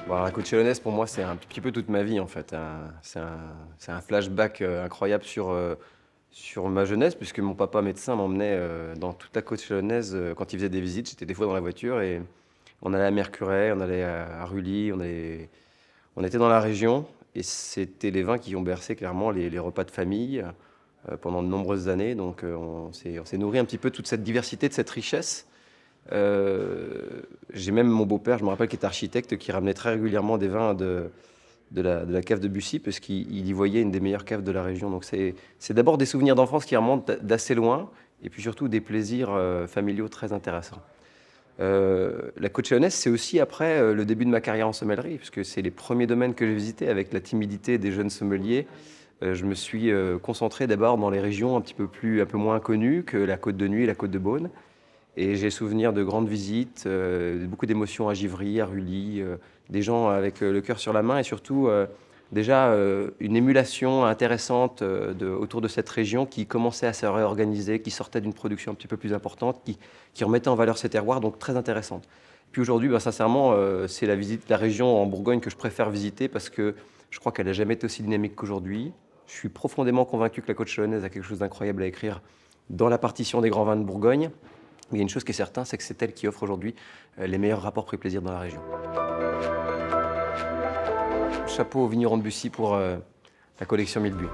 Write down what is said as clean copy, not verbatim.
Bon, la côte chalonnaise, pour moi, c'est un petit peu toute ma vie, en fait, hein. C'est un flashback incroyable sur ma jeunesse, puisque mon papa médecin m'emmenait dans toute la côte chalonnaise quand il faisait des visites. J'étais des fois dans la voiture et on allait à Mercurey, on allait à Rully, on était dans la région et c'était les vins qui ont bercé clairement les repas de famille pendant de nombreuses années. Donc on s'est nourri un petit peu de toute cette diversité, de cette richesse. J'ai même mon beau-père, je me rappelle, qui est architecte, qui ramenait très régulièrement des vins de la cave de Bussy, parce qu'il y voyait une des meilleures caves de la région. Donc c'est d'abord des souvenirs d'enfance qui remontent d'assez loin, et puis surtout des plaisirs familiaux très intéressants. La côte chalonnaise, c'est aussi après le début de ma carrière en sommellerie, puisque c'est les premiers domaines que j'ai visités avec la timidité des jeunes sommeliers. Je me suis concentré d'abord dans les régions un peu moins connues que la Côte de Nuit et la Côte de Beaune. Et j'ai souvenir de grandes visites, beaucoup d'émotions à Givry, à Rully, des gens avec le cœur sur la main et surtout déjà une émulation intéressante autour de cette région qui commençait à se réorganiser, qui sortait d'une production un petit peu plus importante, qui remettait en valeur ses terroirs, donc très intéressante. Puis aujourd'hui, ben, sincèrement, c'est la région en Bourgogne que je préfère visiter parce que je crois qu'elle n'a jamais été aussi dynamique qu'aujourd'hui. Je suis profondément convaincu que la côte chalonnaise a quelque chose d'incroyable à écrire dans la partition des grands vins de Bourgogne. Mais il y a une chose qui est certaine, c'est que c'est elle qui offre aujourd'hui les meilleurs rapports prix-plaisir dans la région. Chapeau au vigneron de Bussy pour la collection Mille Buts.